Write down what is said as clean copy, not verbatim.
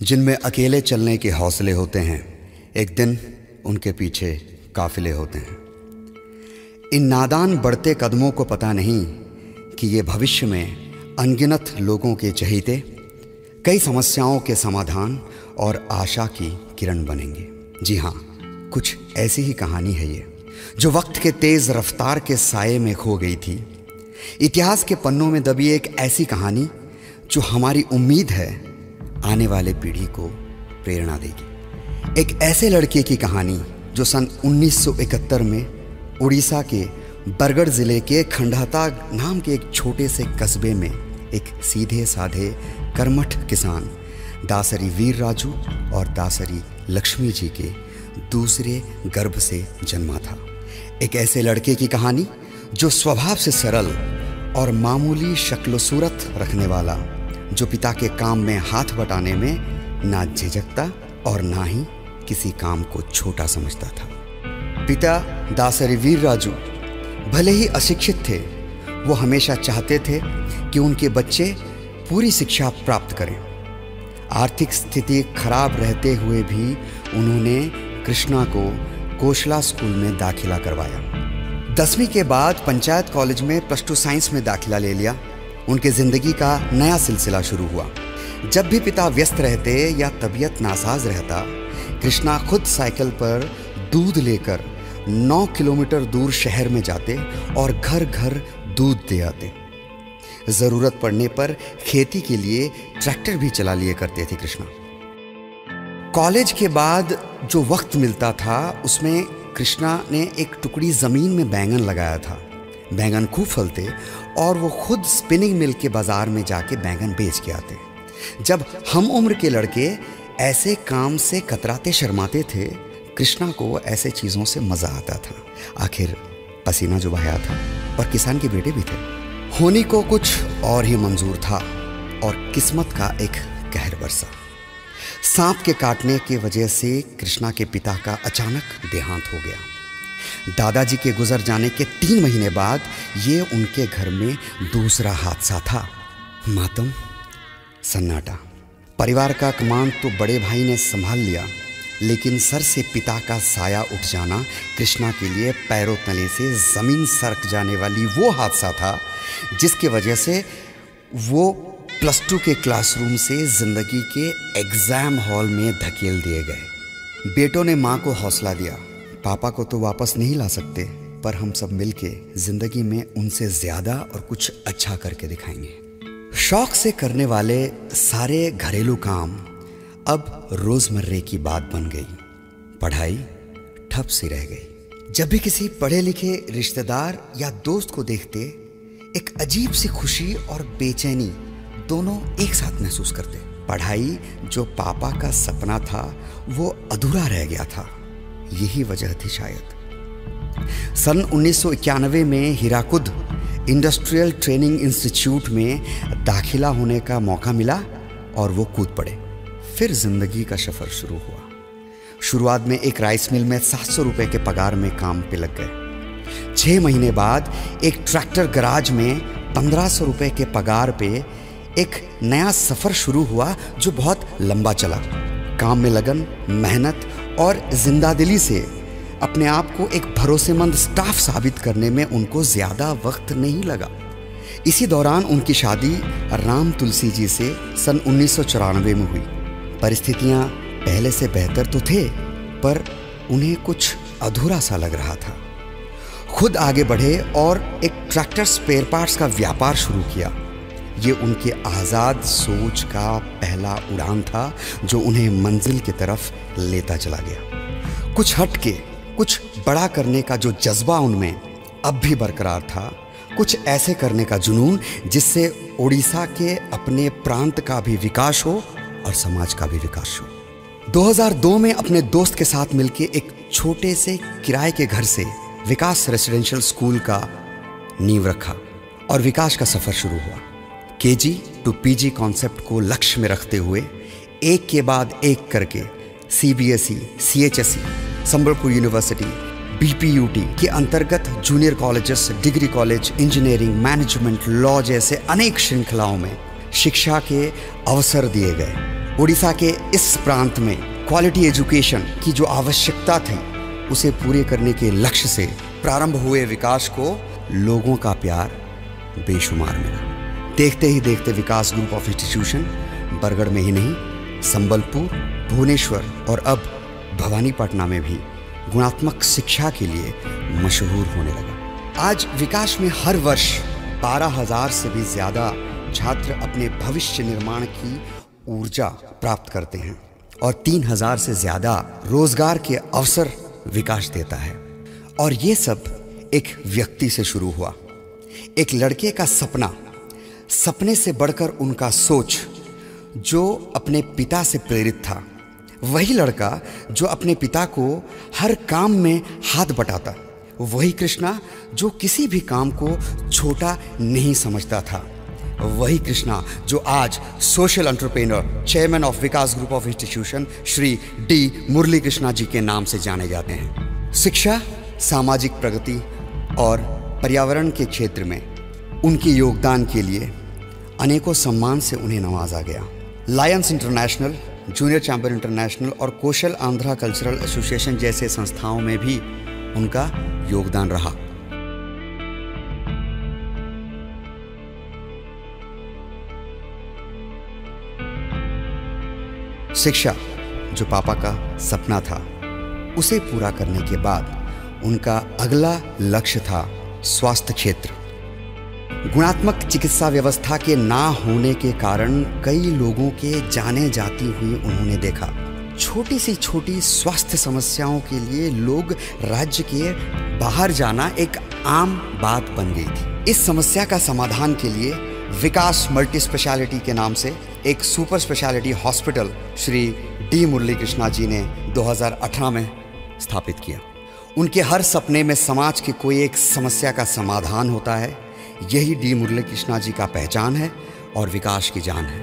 जिनमें अकेले चलने के हौसले होते हैं, एक दिन उनके पीछे काफिले होते हैं। इन नादान बढ़ते कदमों को पता नहीं कि ये भविष्य में अनगिनत लोगों के चहेते, कई समस्याओं के समाधान और आशा की किरण बनेंगे। जी हाँ, कुछ ऐसी ही कहानी है ये, जो वक्त के तेज रफ्तार के साये में खो गई थी। इतिहास के पन्नों में दबी एक ऐसी कहानी जो हमारी उम्मीद है आने वाले पीढ़ी को प्रेरणा देगी। एक ऐसे लड़के की कहानी जो सन 1971 में उड़ीसा के बरगढ़ जिले के खंडाता नाम के एक छोटे से कस्बे में एक सीधे साधे कर्मठ किसान दासरी वीर राजू और दासरी लक्ष्मी जी के दूसरे गर्भ से जन्मा था। एक ऐसे लड़के की कहानी जो स्वभाव से सरल और मामूली शक्ल सूरत रखने वाला, जो पिता के काम में हाथ बटाने में ना झिझकता और ना ही किसी काम को छोटा समझता था। पिता दासरी वीर राजू भले ही अशिक्षित थे, वो हमेशा चाहते थे कि उनके बच्चे पूरी शिक्षा प्राप्त करें। आर्थिक स्थिति खराब रहते हुए भी उन्होंने कृष्णा को कोशला स्कूल में दाखिला करवाया। 10वीं के बाद पंचायत कॉलेज में +2 साइंस में दाखिला ले लिया। उनके ज़िंदगी का नया सिलसिला शुरू हुआ। जब भी पिता व्यस्त रहते या तबीयत नासाज रहता, कृष्णा खुद साइकिल पर दूध लेकर 9 किलोमीटर दूर शहर में जाते और घर घर दूध दे आते। ज़रूरत पड़ने पर खेती के लिए ट्रैक्टर भी चला लिए करते थे कृष्णा। कॉलेज के बाद जो वक्त मिलता था, उसमें कृष्णा ने एक टुकड़ी ज़मीन में बैंगन लगाया था। बैंगन खूब फलते और वो खुद स्पिनिंग मिल के बाज़ार में जाके बैंगन बेच के आते। जब हम उम्र के लड़के ऐसे काम से कतराते शर्माते थे, कृष्णा को ऐसे चीज़ों से मज़ा आता था। आखिर पसीना जो बहाया था और किसान के बेटे भी थे। होनी को कुछ और ही मंजूर था और किस्मत का एक कहर बरसा। सांप के काटने की वजह से कृष्णा के पिता का अचानक देहांत हो गया। दादाजी के गुजर जाने के 3 महीने बाद ये उनके घर में दूसरा हादसा था। मातम, सन्नाटा। परिवार का कमान तो बड़े भाई ने संभाल लिया, लेकिन सर से पिता का साया उठ जाना कृष्णा के लिए पैरों तले से ज़मीन सरक जाने वाली वो हादसा था, जिसकी वजह से वो +2 के क्लासरूम से ज़िंदगी के एग्ज़ाम हॉल में धकेल दिए गए। बेटों ने माँ को हौसला दिया, पापा को तो वापस नहीं ला सकते, पर हम सब मिलके ज़िंदगी में उनसे ज़्यादा और कुछ अच्छा करके दिखाएंगे। शौक से करने वाले सारे घरेलू काम अब रोज़मर्रे की बात बन गई। पढ़ाई ठप सी रह गई। जब भी किसी पढ़े लिखे रिश्तेदार या दोस्त को देखते, एक अजीब सी खुशी और बेचैनी दोनों एक साथ महसूस करते। पढ़ाई जो पापा का सपना था, वो अधूरा रह गया था। यही वजह थी शायद। सन 1991 में हीराकुद इंडस्ट्रियल ट्रेनिंग इंस्टीट्यूट में दाखिला होने का मौका मिला और वो कूद पड़े। फिर जिंदगी का सफ़र शुरू हुआ। शुरुआत में एक राइस मिल में 700 रुपये के पगार में काम पे लग गए। 6 महीने बाद एक ट्रैक्टर गराज में 1500 रुपये के पगार पे एक नया सफ़र शुरू हुआ, जो बहुत लंबा चला। काम में लगन, मेहनत और जिंदादिली से अपने आप को एक भरोसेमंद स्टाफ साबित करने में उनको ज़्यादा वक्त नहीं लगा। इसी दौरान उनकी शादी राम तुलसी जी से सन 1994 में हुई। परिस्थितियाँ पहले से बेहतर तो थे, पर उन्हें कुछ अधूरा सा लग रहा था। खुद आगे बढ़े और एक ट्रैक्टर स्पेयर पार्ट्स का व्यापार शुरू किया। ये उनके आज़ाद सोच का पहला उड़ान था, जो उन्हें मंजिल की तरफ लेता चला गया। कुछ हट के कुछ बड़ा करने का जो जज्बा उनमें अब भी बरकरार था, कुछ ऐसे करने का जुनून जिससे उड़ीसा के अपने प्रांत का भी विकास हो और समाज का भी विकास हो। 2002 में अपने दोस्त के साथ मिलकर एक छोटे से किराए के घर से विकास रेसिडेंशियल स्कूल का नींव रखा और विकास का सफ़र शुरू हुआ। KG to PG कॉन्सेप्ट को लक्ष्य में रखते हुए एक के बाद एक करके CBSE, CHSE, Sambalpur university, BPUT के अंतर्गत junior colleges, degree college, engineering, management, law जैसे अनेक श्रृंखलाओं में शिक्षा के अवसर दिए गए उड़ीसा के इस प्रांत में क्वालिटी एजुकेशन की जो आवश्यकता थी उसे पूरे करने के लक्ष्य से प्रारंभ हुए विकास को लोगों का प्यार बेशुमार मिला। देखते ही देखते विकास ग्रुप ऑफ इंस्टीट्यूशन बरगढ़ में ही नहीं, संबलपुर, भुवनेश्वर और अब भवानीपटना में भी गुणात्मक शिक्षा के लिए मशहूर होने लगा। आज विकास में हर वर्ष 12,000 से भी ज़्यादा छात्र अपने भविष्य निर्माण की ऊर्जा प्राप्त करते हैं और 3,000 से ज़्यादा रोजगार के अवसर विकास देता है। और ये सब एक व्यक्ति से शुरू हुआ, एक लड़के का सपना, सपने से बढ़कर उनका सोच, जो अपने पिता से प्रेरित था। वही लड़का जो अपने पिता को हर काम में हाथ बटाता, वही कृष्णा जो किसी भी काम को छोटा नहीं समझता था, वही कृष्णा जो आज social entrepreneur, chairman of Vikas group of institution Shri D Murali Krishna ji के नाम से जाने जाते हैं। शिक्षा, सामाजिक प्रगति और पर्यावरण के क्षेत्र में उनके योगदान के लिए अनेकों सम्मान से उन्हें नवाजा गया। Lions international, junior chamber international और कौशल आंध्रा कल्चरल एसोसिएशन जैसे संस्थाओं में भी उनका योगदान रहा। शिक्षा, जो पापा का सपना था, उसे पूरा करने के बाद उनका अगला लक्ष्य था स्वास्थ्य क्षेत्र। गुणात्मक चिकित्सा व्यवस्था के ना होने के कारण कई लोगों के जाने जाती हुई उन्होंने देखा। छोटी से छोटी स्वास्थ्य समस्याओं के लिए लोग राज्य के बाहर जाना एक आम बात बन गई थी। इस समस्या का समाधान के लिए विकास मल्टी स्पेशलिटी के नाम से एक super speciality hospital Shri D Murali Krishna ji ने 2018 में स्थापित किया। उनके हर सपने में समाज की कोई एक समस्या का समाधान होता है। यही डी मुरली कृष्णा जी का पहचान है और विकास की जान है।